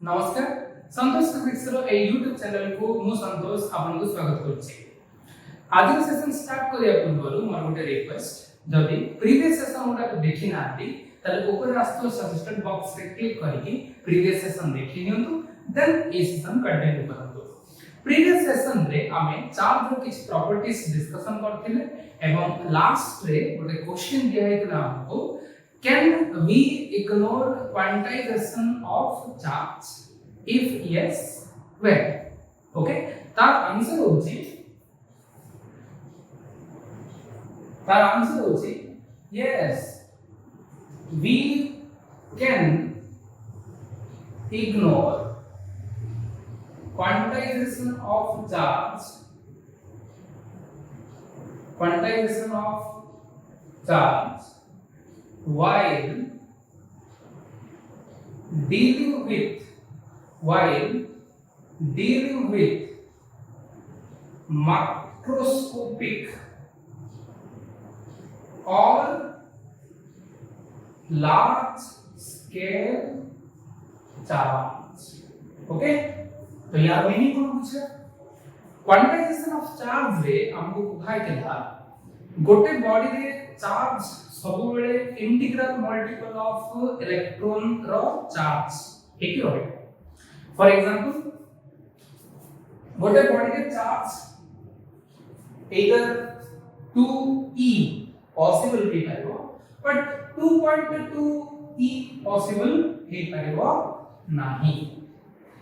नमस्कार संतोष फिजिक्स रो ए YouTube channel को मु संतोष आपन को स्वागत करछि। आज के सेशन स्टार्ट करिया पूर्व मोर गोटे रिक्वेस्ट जदि प्रीवियस सेशन उडा को देखि नाथि तले ऊपर रास्तो सजेस्टेड बॉक्स रे क्लिक करिकि प्रीवियस सेशन देखि नियंतु देन ए सेशन कंटिन्यू करंतु। प्रीवियस सेशन रे हमें चार्ज रो किछ प्रॉपर्टीज डिस्कशन करथिले एवं लास्ट रे गोटे क्वेश्चन दिया हेतला हमको can we ignore quantization of charge if yes when okay तार आंसर होची yes we can ignore quantization of charge while dealing with macroscopic or large scale charge okay तो यार मीनिंग कौन पूछे क्वांटाइजेशन ऑफ चार्ज रे हमको कुहाय केला गोटे बॉडी रे चार्ज सब बेले इंटीग्रल मल्टीपल ऑफ इलेक्ट्रॉन रो चार्ज एक रहे। फॉर एग्जांपल गोटे बॉडी रे चार्ज either 2e पॉसिबल हे पाइबो बट 2.2e पॉसिबल हे पाइबो नाही।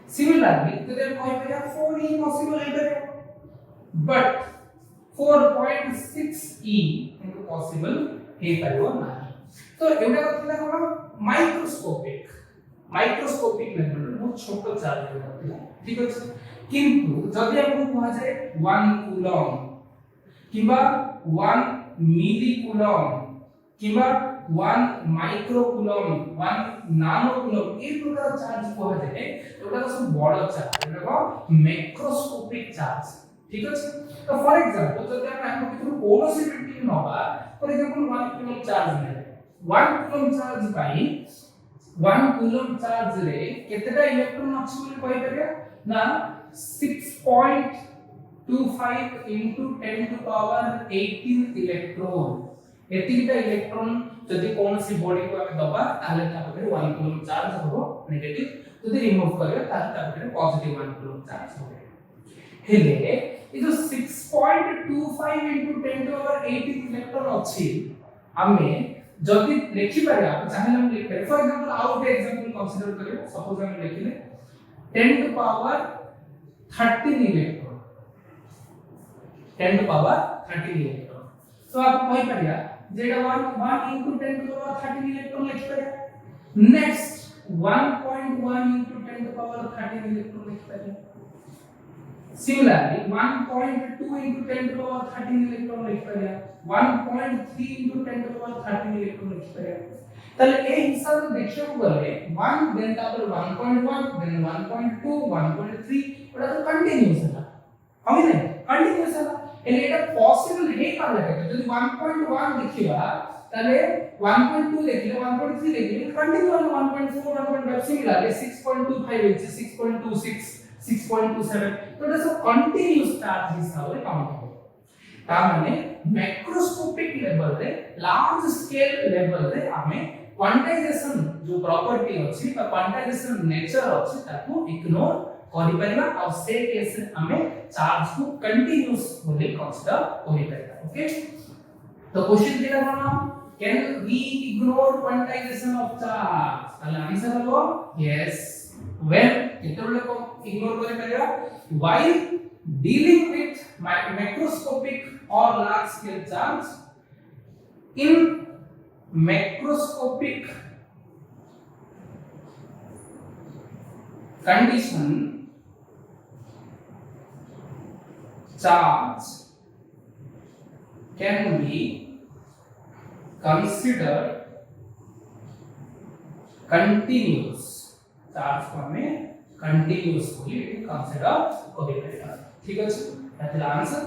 सिमिलरली जदि हम कहि परिया 4e पॉसिबल हे पाइबो बट 4.6e पॉसिबल हे पाइबो नाही। तो एवडा कथिला कोन माइक्रोस्कोपिक लेवल बहुत छोटो चार्ज होता ठीक अछि किंतु जदि हमको कहा जाय 1 कूलम किबा 1 मिली कूलम किबा 1 माइक्रो कूलम 1 नानो कूलम ए प्रकार चार्ज कहा जाय एवडा सब बड़ चार्ज एवडा मैक्रोस्कोपिक चार्ज ठीक अछि। तो फॉर एग्जांपल जदि हम किछु कोनोसी बिल्डिंग नबा फॉर एग्जांपल 1 कूलम चार्ज ने 1 कूलम चार्ज पाई 1 कूलम चार्ज रे केतेटा इलेक्ट्रॉन अछि बोली कहि परिया ना 6.25 into 10 to power 18 electron एतिटा electron जदि कोनोसी बॉडी को हम दबा ताले ता परे 1 कूलम चार्ज होबो नेगेटिव जदि रिमूव करियो ताले ता परे पॉजिटिव 1 कूलम चार्ज होबो हेले ए जो 6.25 into 10 to power 18 इलेक्ट्रॉन अछि हमें जदि लिखि परिया चाहे हम लिख पर for example out example consider करियो सपोज हम लिखिले 10 to power 13 electron 10 to power 13 electron तो आप कहि परिया जेटा 1 into 10 to power 13 इलेक्ट्रॉन लिख परिया next 1.1 into 10 to power 13 electron लिख परिया Similarly, 1.2 into 10 to the power 13 electron लिख परिया 1.3 into 10 to the power 13 electron लिख परिया तले ए हिसाब से देखियो गले 1 देन तापर 1.1 देन 1.2 1.3 एटा तो कंटीन्यूअस है हम नहीं कंटीन्यूअस है एले एटा पॉसिबल हे पाले जदि 1.1 देखिबा तले 1.2 देखिले 1.3 देखिले कंटीन्यूअस 1.4 1.5 सिमिलरली 6.25 6.26 6.27 तो दैट्स अ कंटीन्यूअस चार्ज हिसाब रे काउंट हो ता माने मैक्रोस्कोपिक लेवल रे लार्ज स्केल लेवल रे हमें क्वांटाइजेशन जो प्रॉपर्टी अछि बा क्वांटाइजेशन नेचर अछि ताको इग्नोर करि परिबा और से केस हमें चार्ज को कंटीन्यूअस बोली कंसीडर करि परिबा ओके। तो क्वेश्चन केला कोन can we ignore quantization of charge ताले आंसर हो यस when केतबेले को इग्नोर करे परिया while dealing with macroscopic or large scale charge in macroscopic condition charge can be considered continuous charge को हमें कंटीन्यूअसली कंसीडर करि परिया ठीक अछि एतला आंसर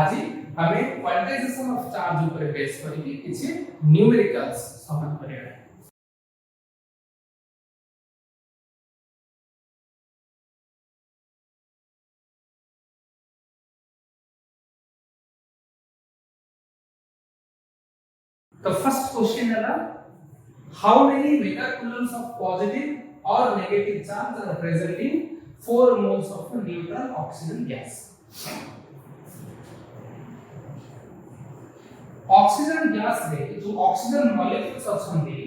आज हमें क्वांटाइजेशन ऑफ चार्ज ऊपर बेस करिकि किछि न्यूमेरिकल्स सॉल्व करिया। तो फर्स्ट क्वेश्चन है how many megacoulombs of positive or negative charge are present in 4 moles of a neutral oxygen gas. Oxygen gas रे जो ऑक्सीजन मॉलिक्यूल्स अछंती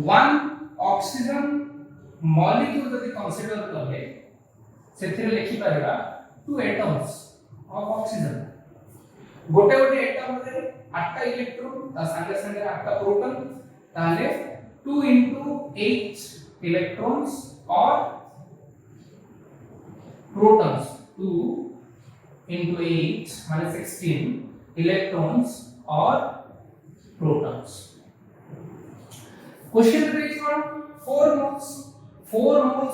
वन ऑक्सीजन मॉलिक्यूल जदि consider करले सेथिरे लिखि परबा टू एटम्स ऑफ ऑक्सीजन गोटे गोटे एटम रे 8 टा इलेक्ट्रॉन ता संगे संगे 8 टा प्रोटॉन ताले 2 into 8 electrons or protons 2 into 8 minus 16 electrons or protons. Question is what 4 moles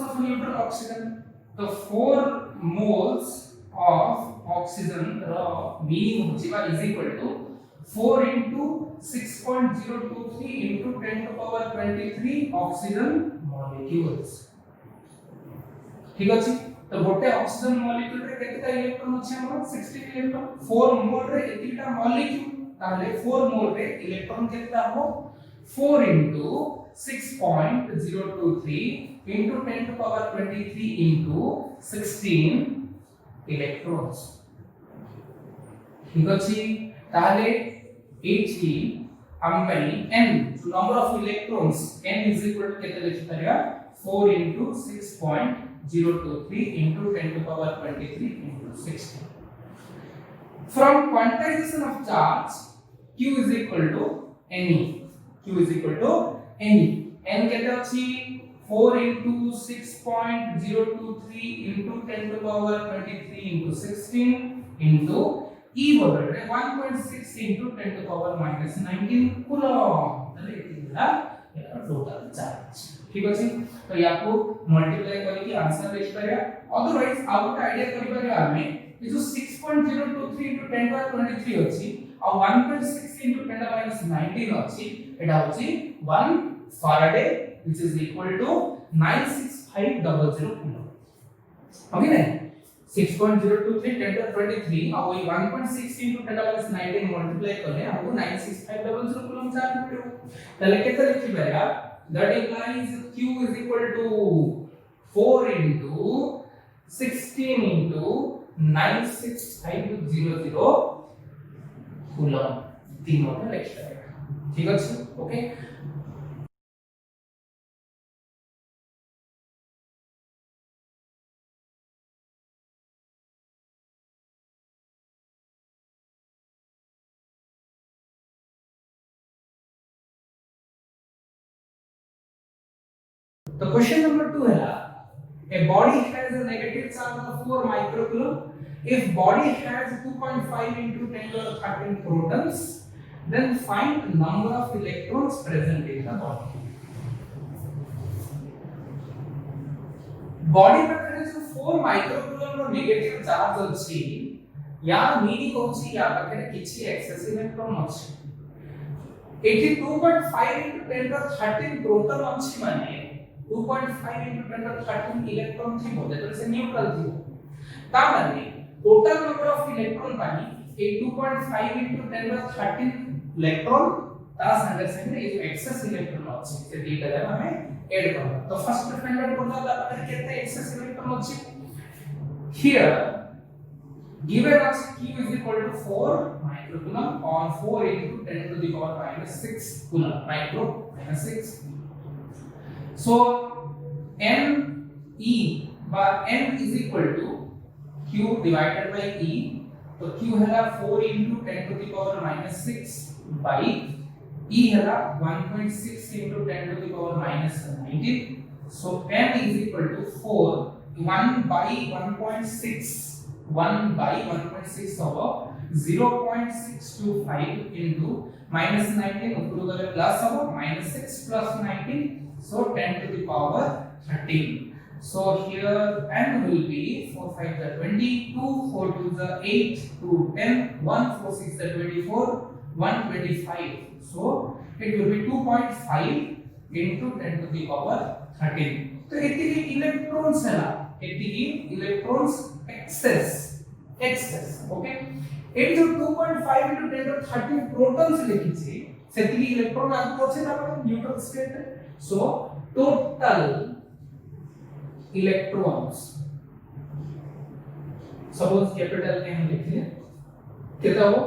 of neutral oxygen. The 4 moles of oxygen meaning is equal to 4 into 6.023 into 10 to power 23 oxygen molecules. ठीक अछि तो गोटे oxygen molecule रे केतेटा electron अछि हमर 16 electron 4 मोल रे एतिटा molecule ताले 4 मोल रे इलेक्ट्रॉन केतेटा हो 4 into 6.023 into 10 to power 23 into 16 electrons. ठीक अछि ताले एठी हमपनी n जो number of electrons n is equal to केते लिखि परिया 4 into 6.023 into 10 to power 23 into 16. From quantization of charge q is equal to ne. q is equal to ne. n केते अछि 4 into 6.023 into 10 to power 23 into 16 into e बदल रे 1.6 into 10 to power minus 19 coulomb तले एतिला total charge ठीक अछि तो याको multiply करके आंसर लिख परिया अदरवाइज आउट आईडिया करि परिया हमें ये जो 6.023 into 10 to power 23 अछि और 1.6 into 10 to power minus 19 अछि एटा अछि 1 Faraday which is equal to 96500 coulomb okay ना 6.023 10 to 23 और 1.6 into 10 to minus 19 मल्टीप्लाई करले हमको 96500 कूलम चार्ज मिलियो तले केते लिखि परिया that implies q is equal to 4 into 16 into 96500 coulomb तीनों में लिख करेगा ठीक है ओके तो क्वेश्चन नंबर 2 है a body has a negative charge of 4 microcoulomb if body has 2.5 into 10 to the 13 protons then find number of electrons present in the body body पाखरे जो 4 microcoulomb रो नेगेटिव चार्ज अछि यार meaning होछि या पाखरे किछि access electron अछि एठी 2.5 into 10 to 13 प्रोटॉन अछि माने 2.5 into 10 to 13 इलेक्ट्रॉन थिबो दैट इज न्यूट्रल थिबो ता माने टोटल नंबर ऑफ इलेक्ट्रॉन पानी ए 2.5 into 10 to 13 इलेक्ट्रॉन ता संगे संगे ये जो एक्सेस इलेक्ट्रॉन अछि से दीटा रे हमें ऐड करबा तो फर्स्ट फाइंड आउट करला ता पाखरे केते एक्सेस इलेक्ट्रॉन अछि here given us q is equal to 4 microcoulomb on 4 into 10 to the power minus 6 coulomb micro minus 6 so n e by n is equal to q divided by e तो q है 4 into 10 to the power minus 6 by e है 1.6 into 10 to the power minus 19 so n is equal to 4 1 by 1.6 1 by 1.6 over 0.625 into minus 19 ऊपर गले plus over minus 6 plus 19 so 10 to the power 13 so here n will be 4 5 are 20 2 4 2 are 8 2 10 1 4 6 are 24 125 so it will be 2.5 into 10 to the power 13 तो एतिकी electrons हैला एतिकी electrons excess excess. Okay, एटी जो 2.5 into 10 to 13 protons लिखी छी सेतिकी electron आगु अछि ना neutral state. So total electrons suppose capital N लिखिए कितना हो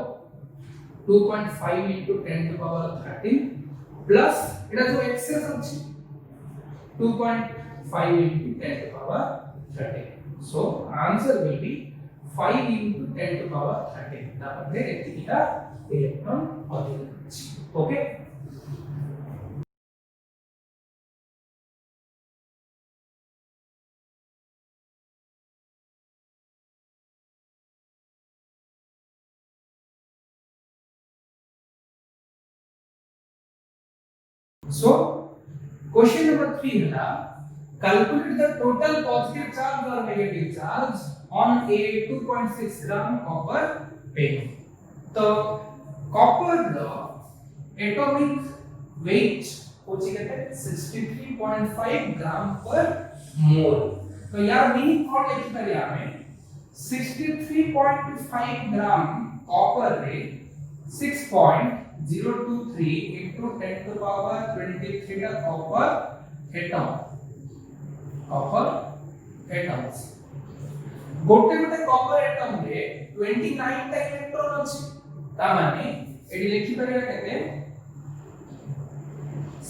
2.5 into 10 to power 13 plus एटा जो एक्सेस अछि 2.5 into 10 to power 13. So answer will be 5 into 10 to power 13. तापर एतिकीटा इलेक्ट्रॉन अधिक अछि. ओके. So question number 3 है calculate the total positive charge or negative charge on a 2.6 gram copper pen. तो copper the atomic weight होची कहते हैं 63.5 ग्राम पर मोल. तो यार मीनिंग कौन लिखी था यहाँ में 63.5 ग्राम कॉपर रे 6.023 into 10 to the power 23 टा copper atoms गोटे गोटे कॉपर एटम रे 29 टा इलेक्ट्रॉन अछि. ता माने एडी लिखि परिया केते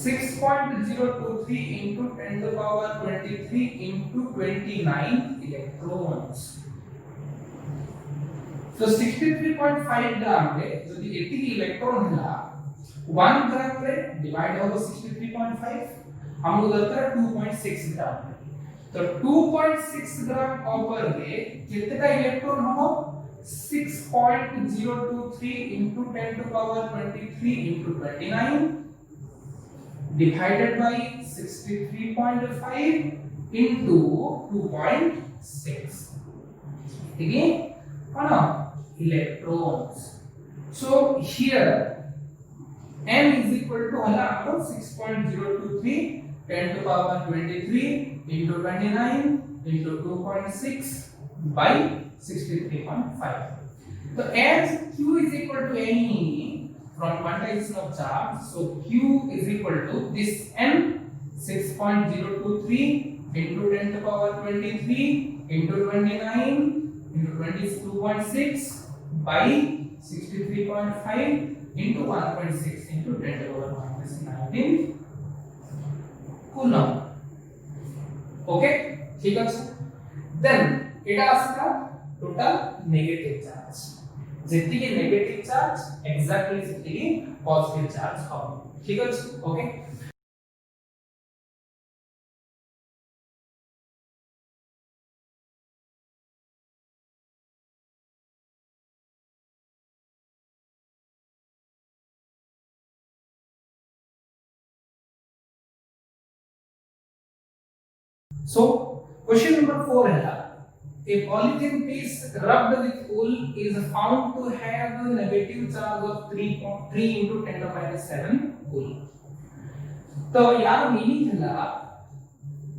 6.023 into 10 to the power 23 into 29 electrons. So 63.5 ग्राम रे जदि एति इलेक्ट्रॉन हला 1 ग्राम रे डिवाइड हो 63.5 हमको दरकार 2.6 ग्राम. तो 2.6 ग्राम कॉपर रे कितना इलेक्ट्रॉन हो 6.023 into 10 to the power 23 into 29 divided by 63.5 into 2.6. again electrons. So here n is equal to hala 6.023 10 to the power 23 into 29 into 2.6 by 63.5. So as q is equal to ne from quantization of charge, so q is equal to this n 6.023 into 10 to the power 23 into 29 into 22.6 by 63.5 into 1.6 into 10 to the power minus 19 coulomb. Okay, ठीक है. Then एटा आसला total negative charge. जितनी की negative charge exactly जितनी की positive charge हो. ठीक है. Okay. So question number 4 है a polythene piece rubbed with wool is found to have a negative charge of 3 into 10 to the minus 7 coulomb. तो यार मीनिंग है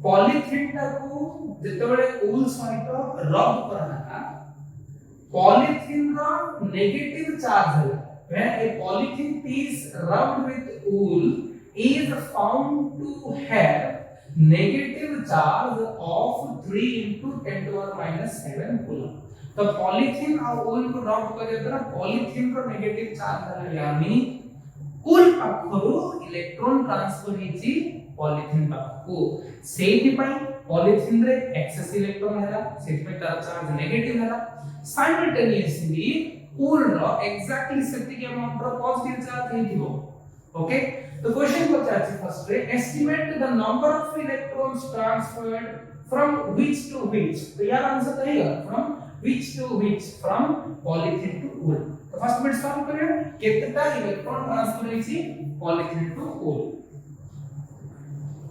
पॉलीथीन टाको जेतेबेले wool सहित रब करना पॉलीथीन रो नेगेटिव चार्ज है. when a polythene piece rubbed with wool is found to have negative charge of 3 into 10 to the minus 7 coulomb. तो polythene और wool को रब करे तो पॉलीथीन रो नेगेटिव चार्ज है यानी कुल पाखरो इलेक्ट्रॉन ट्रांसफर हेची पॉलीथीन पाखको सेहि पई पॉलीथीन रे एक्सेस इलेक्ट्रॉन हैला सेहि पई तार चार्ज नेगेटिव हैला. साइमल्टेनियसली wool रो एक्जेक्टली सेति के अमाउंट रो पॉजिटिव चार्ज हेथिबो. Okay. The question was actually first way estimate the number of electrons transferred from which to which. तो यार आंसर रहेगा from which to which from polythene to wool. तो first bit solve करें कितना electron transfer होइछि polythene to wool.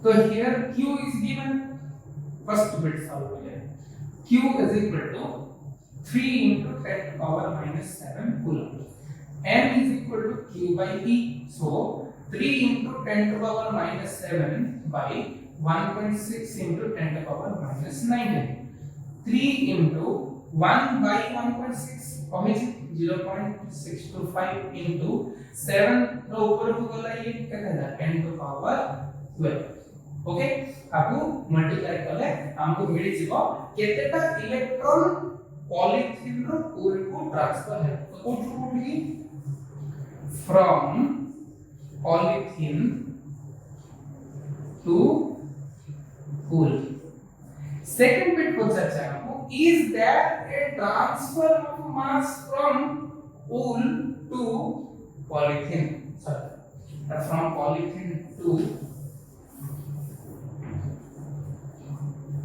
तो here q is given first bit solve करें q is equal to 3 into 10 to the power minus 7 coulomb. m is equal to q by e. So 3 into 10 to the power minus 7 by 1.6 into 10 to the power minus 19. 3 into 1 by 1.6 कमिजी 0.625 into 7 रो ऊपर को गला ये केते है 10 to power 12 okay आपको multiply करले हमको मिली जीवो केतेटा इलेक्ट्रॉन पॉलीथिन रो पूरे को ट्रांसफर है तो कोठ की from polythene to wool second bit को चर्चा हमको is there a transfer of mass from wool to polythene sorry from polythene to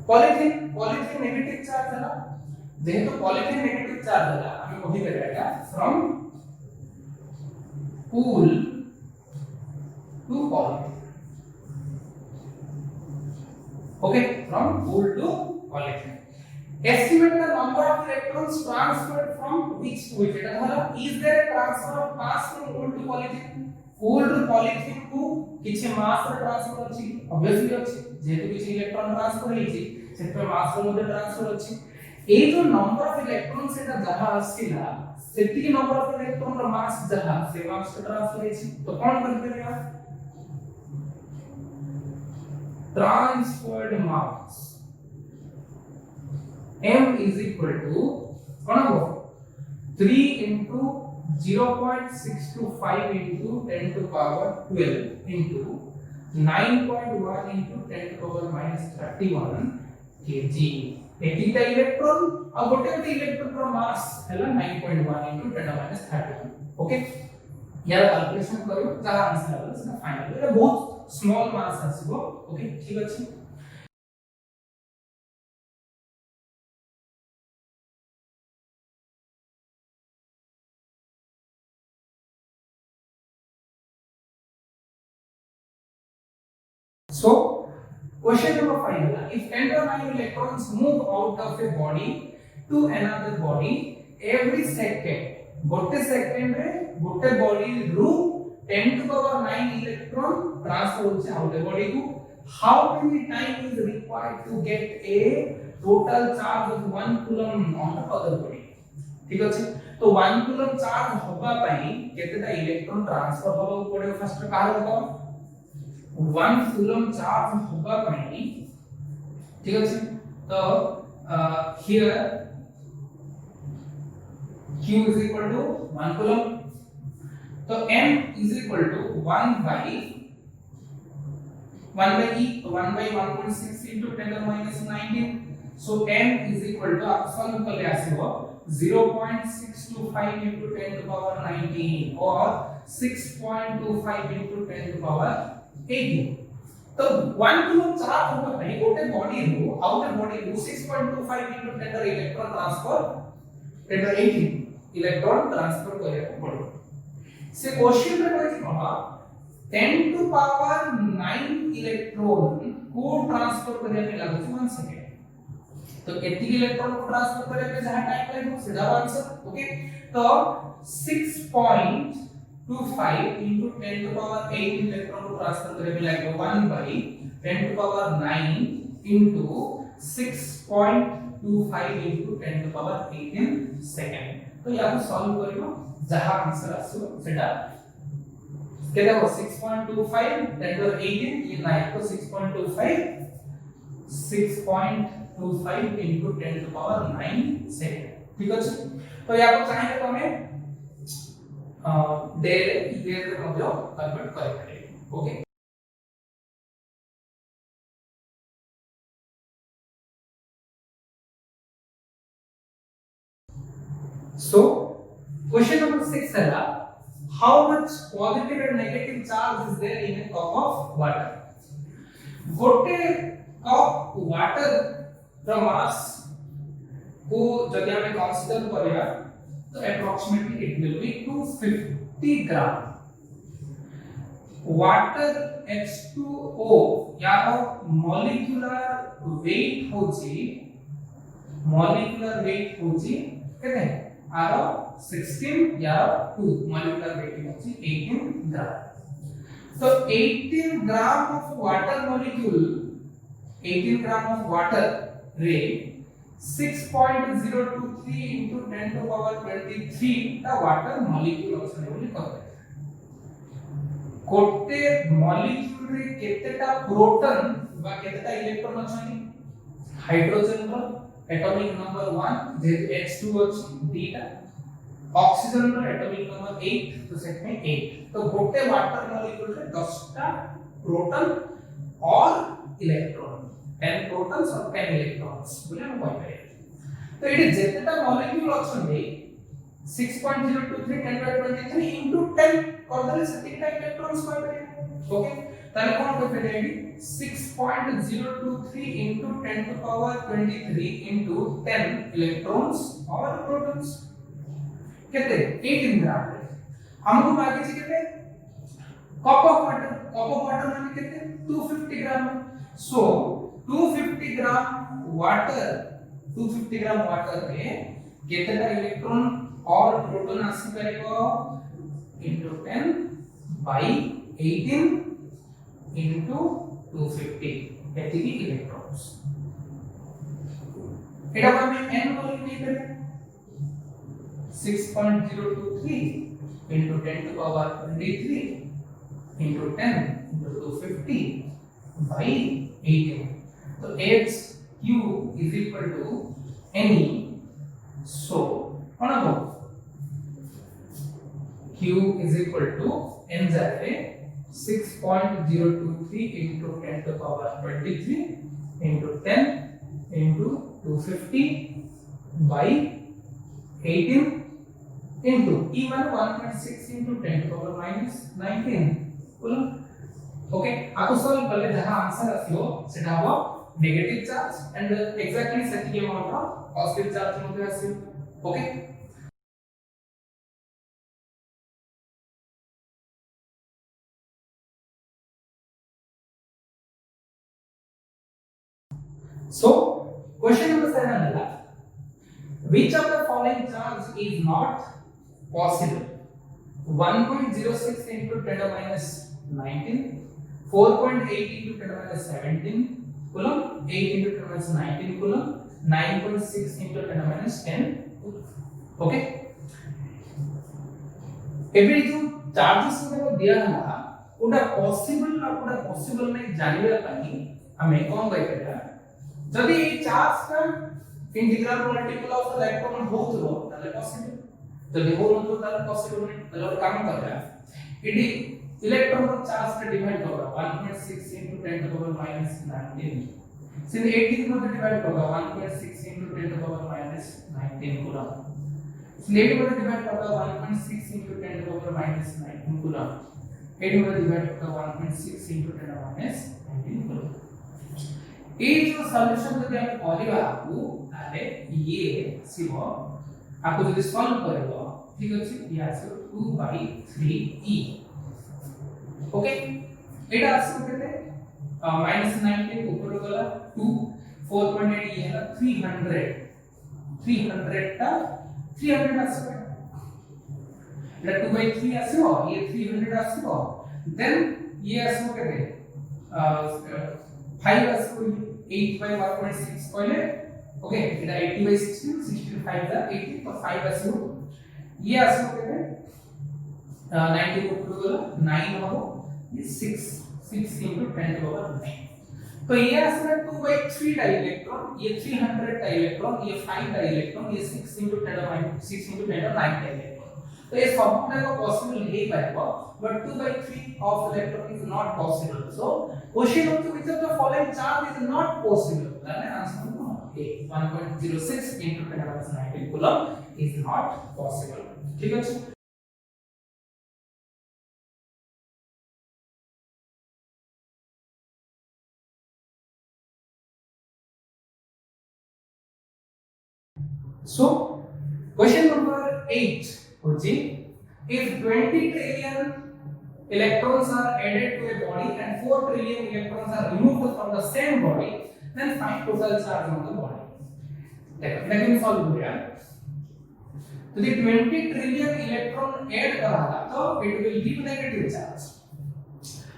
polythene negative charge है जेहेतु polythene नेगेटिव चार्ज है हमें वही करेगा from wool to polythene okay from wool to polythene estimate the number of electrons transferred from which to which এটা ধরা is there a transfer of mass from wool to polythene wool to polythene को किछि mass रे transfer अछि obviously अछि जेहेतु किछि electron transfer हेछि set मास रो मध्ये ट्रांसफर अछि ए जो नंबर ऑफ इलेक्ट्रॉन सेटा जहा आसीला सेति की नंबर ऑफ इलेक्ट्रॉन रो मास जहा से मास से ट्रांसफर हेछि तो कोन कर देबा transferred mass m is equal to कोन हो 3 into 0.625 into 10 to power 12 into 9.1 into 10 to power minus 31 kg एटीटा electron और गोटे गोटे इलेक्ट्रॉन रो मास हैला 9.1 into 10 minus 31 ओके यार कैलकुलेशन करियो जहा आंसर आबे सेटा फाइनल एटा बहुत स्मॉल मास आसीबो ओके ठीक अछि So, question number 5 है if 10 to 9 electrons move out of a body to another body every second गोटे सेकंड रे गोटे बॉडी रू 10 to power 9 इलेक्ट्रॉन ट्रांसफर होचे आउट ए बॉडी को how many time is required to get a total charge of 1 coulomb on the other body ठीक अछि तो 1 coulomb charge होबा पई केतेटा इलेक्ट्रॉन ट्रांसफर होबा पड़े फर्स्ट कार हो 1 coulomb चार्ज होगा पई ठीक है तो here q is equal to 1 coulomb तो m is equal to 1 by e तो 1 by 1.6 into 10 to the minus 19 so m is equal to आप सॉल्व कर ले आसीबो 0.625 into 10 to the power 19 और 6.25 into 10 to the power 18 तो 1 coulomb charge होगा भाई गोटे बॉडी रो आउटर बॉडी रो 6.25 into 10 रे इलेक्ट्रॉन ट्रांसफर 10 रे 18 इलेक्ट्रॉन ट्रांसफर करे पड़ो से क्वेश्चन रे कहै कहा 10 to power 9 इलेक्ट्रॉन को ट्रांसफर करे में लागो 1 सेकंड तो कितनी इलेक्ट्रॉन को ट्रांसफर करे में जहां टाइम लागो सीधा आंसर ओके तो 6.25 into 10 to power 8 इलेक्ट्रॉन को ट्रांसफर करे में लागो 1 by 10 to power 9 into 6.25 into 10 to power 18 second तो याको सॉल्व करियो जहां आंसर आसो सेटा केटा हो 6.25 10 to 18 ये 9 को 6.25 into 10 to power 9 सेकंड ठीक अछि तो याको चाहे तो हमें दे मध्य कन्वर्ट कर पारे ओके so question number 6 है how much positive and negative charge is there in a cup of water गोटे कप वाटर रो मास को जदि हमें कंसीडर करिया तो approximately it will be 250 gram water H2O यार molecular weight होची केते आर 16 या 2 molecular weight होची 18 ग्राम तो 18 ग्राम of water molecule 18 gram of water रे 6.023 into 10 to power 23 ता वाटर मॉलिक्यूल ऑप्शन बोली कहबे गोटे मॉलिक्यूल रे केतेटा प्रोटॉन बा केतेटा इलेक्ट्रॉन अछनी हाइड्रोजन रो एटॉमिक नंबर 1 जे H2 अछि दीटा ऑक्सीजन रो एटॉमिक नंबर 8 तो सेट में 8 तो गोटे वाटर मॉलिक्यूल रे 10 टा प्रोटॉन और इलेक्ट्रॉन 10 प्रोटॉन्स और 10 इलेक्ट्रॉन्स बोले हम कहबे तो एटी जेतेटा मॉलिक्यूल अछनी 6.023 10 by 23 into 10 कर देले सेटिंग इलेक्ट्रॉन्स कहबे ओके ताले कोन कहबे eighty 6.023 into 10 to power 23 into 10 electrons और protons केते 18 ग्राम हमको मांगे छी केते कप ऑफ वाटर माने केते 250 ग्राम सो 250 ग्राम वाटर में केतेटा इलेक्ट्रॉन और प्रोटॉन आसी परबो into 10 by 18 into 250 एतिकी इलेक्ट्रॉन्स एटा को हमें n बोली नहीं करे 6.023 into 10 to power 23 into 10 into 250 by 18 तो h q is equal to ne so कौन हो q is equal to n जाए 6.023 into 10 to power 23 into 10 into 250 by 18 into e मान 1.6 into 10 to power minus 19 बोलो okay आपको solve करले जहां answer आसियो सेटा हो negative charge and exactly setting amount of positive charge मध्ये आसियो ओके So, question number 7 है which of the following charge is not possible 1.06 into 10 to minus 19 4.8 into 10 to minus 17 coulomb 8 into 10 to minus 19 coulomb 9.6 into 10 to minus 10 okay एबे जो charges को दिया हला ओटा possible ना ओटा पॉसिबल नहीं जानिबा पनी हमें कोन कहबेटा जदि ए चार्ज का इंटीग्रल मल्टीपल ऑफ इलेक्ट्रॉन होतलो ताले पॉसिबल जदि होतो ताले पॉसिबल नहीं ताले काम करबा इडी इलेक्ट्रॉन को चार्ज से डिवाइड करबा 1.6 into 10 to power minus 19 सिर्फ 18 को डिवाइड करबा 1.6 into 10 to power minus 19 coulomb सिर्फ 8 को डिवाइड करबा 1.6 into 10 to power minus 19 coulomb 8 को डिवाइड करबा 1.6 into 10 to power minus 19 coulomb ए जो सॉल्यूशन जदि हम करबा आपको ताले ये सिबो आपको जदि सॉल्व करबो ठीक अछि ये आसो 2/3e ओके एटा आसो केते -19 ऊपर गला 2 4.8 ये है 300 ता 300 आसो एटा 2/3 आसो ये 300 आसो देन ये आसो केते 5 आसो 8 by 1.6 कहले ओके एटा 80 by 16 65 दा 80 तो 5 आसो ये आसो केते 90 को ऊपर गला 9 हो ये 6 into 10 to power 9 तो ये आसो 2/3 टा इलेक्ट्रॉन ये 300 टा इलेक्ट्रॉन ये 5 टा इलेक्ट्रॉन ये 6 into 10 to 9 टा इलेक्ट्रॉन तो ये सबटा को पॉसिबल हे पाइबो but 2/3 of electron is not possible so question of which of the following charge is not possible then answer is A 1.06 into 10 to the minus 19 coulomb is not possible ठीक है so question number 8 होची if 20 trillion electrons are added to a body and 4 trillion electrons are removed from the same body then find total charge on the body देखो लेकिन solve हो गया तो ये 20 trillion electron add करा तो it will give negative charge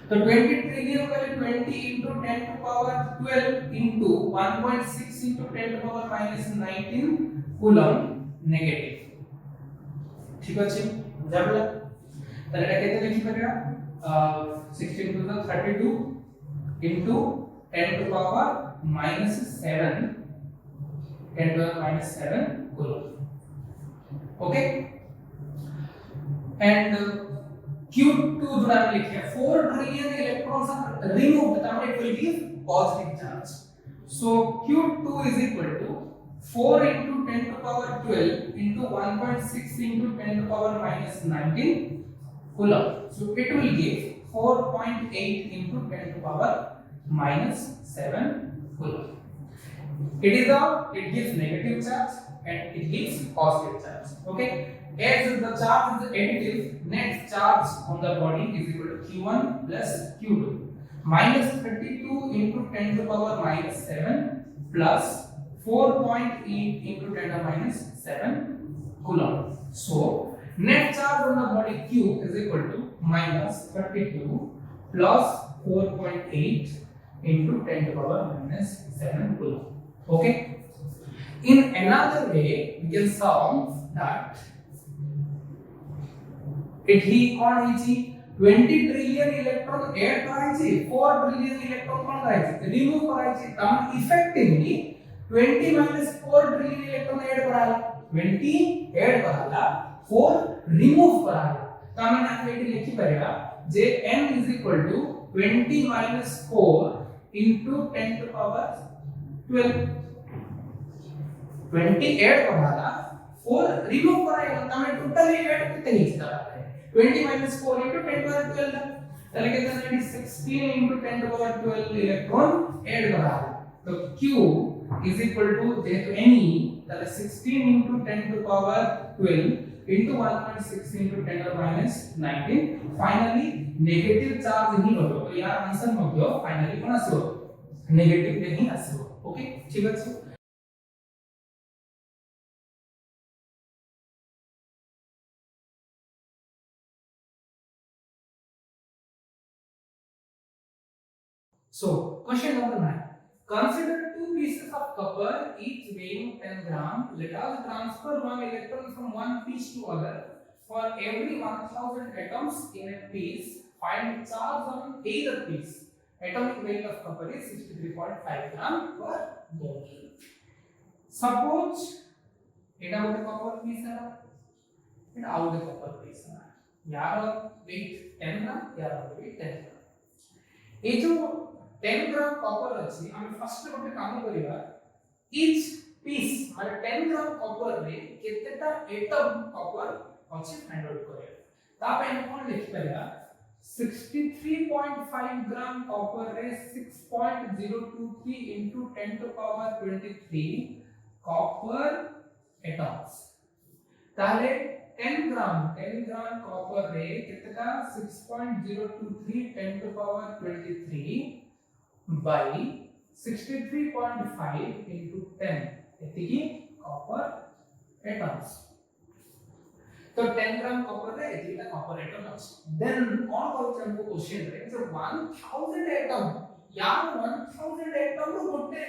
तो तो 20 ट्रिलियन कहले 20 into 10 to power 12 into 1.6 into 10 to power minus 19 coulomb negative. ठीक अछि बुझाबला ताले एटा केते लिखि परिया 16 to the 32 into 10 to power minus 7 10 to the minus 7 coulomb। okay and Q2 जोड़ा हम लिखे 4 trillion electrons are removed, that it will give positive charge. So Q2 is equal to 4 into 10 to power 12 into 1.6 into 10 to power minus 19 coulomb. So it will give 4.8 into 10 to power minus 7 coulomb. It gives negative charge and it gives positive charge. Okay. As the charge is additive, net charge on the body is equal to Q1 plus Q2 minus 32 into 10 to the power minus 7 plus 4.8 into 10 to the minus 7 coulomb. So net charge on the body Q is equal to minus 32 plus 4.8 into 10 to the power minus 7 coulomb. Okay. In another way, we can solve that. एठी कोन हिची 20 trillion electron add कराइछि 4 trillion electron कोन कराइछि remove कराइछि तम effectively 20 minus 4 trillion electron add कराला 20 add कराला 4 रिमूव कराला तम ने एठी लिखि परिया जे n is equal to 20 minus 4 into 10 to power 12 20 add कराला 4 रिमूव कराला तम टोटली ऐड कितने हिस्सा 20 minus 4 into 10 to the power 12 তাহলে কত হবে 16 into 10 to the power 12 electron add করা হবে তো Q is equal to যেহেতু Ne তাহলে 16 into 10 to the power 12 into 1.6 into 10 to the minus 19 finally negative charge ही হলো তো ইয়ার आंसर মধ্যে ফাইনালি কোন আসবে নেগেটিভ রে হি আসবে ওকে ঠিক আছে। So, question number 9. Consider two pieces of copper, each weighing 10 gram. Let us transfer one electron from one piece to other. For every 1000 atoms in a piece, find the charge on either piece. Atomic weight of copper is 63.5 gram per mole. Suppose it out the copper piece and out the copper piece. यार weight 10 gram, यार weight 10 gram. ये जो 10 gram copper अछि हम first गोटे काम करिवा each piece माने 10 gram copper रे केतेटा एटम कॉपर अछि फाइंड आउट करे ता पे हम कोन लिख परिया 63.5 ग्राम कॉपर रे 6.023 into 10 to power 23 copper atoms ताले 10 ग्राम कॉपर रे कितना 6.023 10 to power 23 by 63.5 into 10 एतिकी copper atoms तो 10 ग्राम कॉपर रे एतिका कॉपर एटम अछि देन कोन कहउछ हमको क्वेश्चन रे जो 1000 एटम या 1000 एटम रो गोटे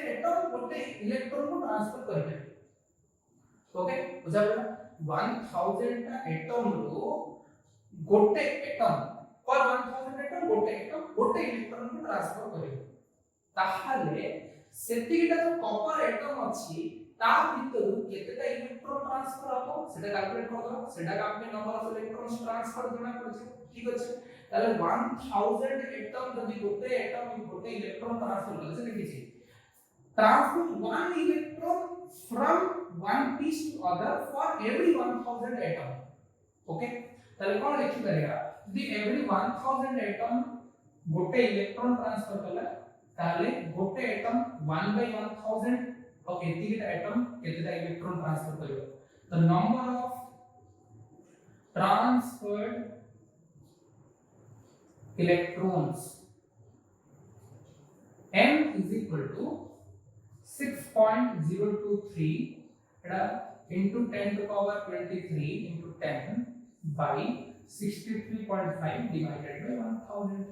इलेक्ट्रॉन को ट्रांसफर करबे ओके बुझाबला 1000 टा एटम रो गोटे एटम पर 1000 एटम गोटे इलेक्ट्रॉन को ट्रांसफर करियो ताहाले सेटिटा जो कॉपर एटम अछि ता भितर केतेटा इलेक्ट्रॉन ट्रांसफर हबो सेटा कैलकुलेट करबो सेटा का आपने नंबर ऑफ इलेक्ट्रॉन्स ट्रांसफर देना पड़छ ठीक अछि ताले 1000 एटम जदि गोटे इलेक्ट्रॉन ट्रांसफर करे से लिखि छी transfer one electron from one piece to other for every 1000 atom okay ताले कोन लिखि परिया यदि every 1000 atom गोटे इलेक्ट्रॉन ट्रांसफर कला ताले गोटे एटम 1 by 1000 और एतिका एटम केतेटा इलेक्ट्रॉन ट्रांसफर करियो the number of transferred electrons m is equal to 6.023 into 10 to power 23 into 10 by 63.5 divided by 1000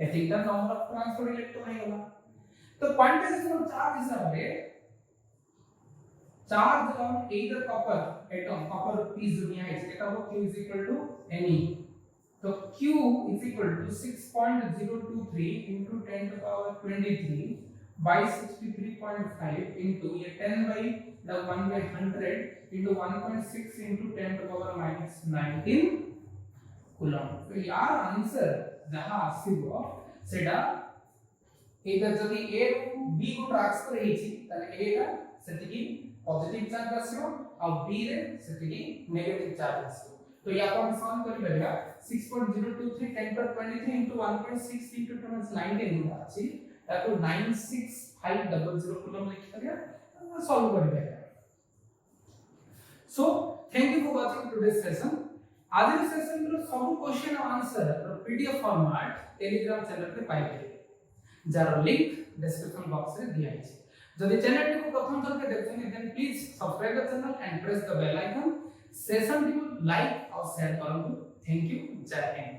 एथिकटा नंबर ऑफ ट्रांसफर इलेक्ट्रॉन हेगला तो क्वांटाइजेशन चार्ज हिसाब रे charge on either copper atom copper piece जो दिया है इसका वो q is equal to Ne तो q is equal to 6.023 into 10 to the power 23 by 63.5 into ये 10 by the 1 by 100 into 1.6 into 10 to the power minus 19 coulomb तो यार answer जहां आसीबो सेटा either जदी a ରୁ b को ट्रांसफर हेछि ताले a टा सेतिकी पॉजिटिव चार्ज आसीबो आ b रे सेतिकी नेगेटिव चार्ज आसीबो तो या तो हम सॉल्व करि लेबा 6.023 10 to 23 into 1.6 into 10 is 19 होता अछि ताको 96500 कूलम लिखि करिया सॉल्व करि लेबा so thank you for watching today's session आज रे सेशन रो सब क्वेश्चन आंसर रो पीडीएफ फॉर्मेट टेलीग्राम चैनल पे पाइ परिबे जार लिंक डिस्क्रिप्शन बॉक्स रे दिया अछि जदि चैनल को प्रथम थर के देखछन then please subscribe the channel and press the bell icon session को लाइक और शेयर करंतु थैंक यू जय हिंद।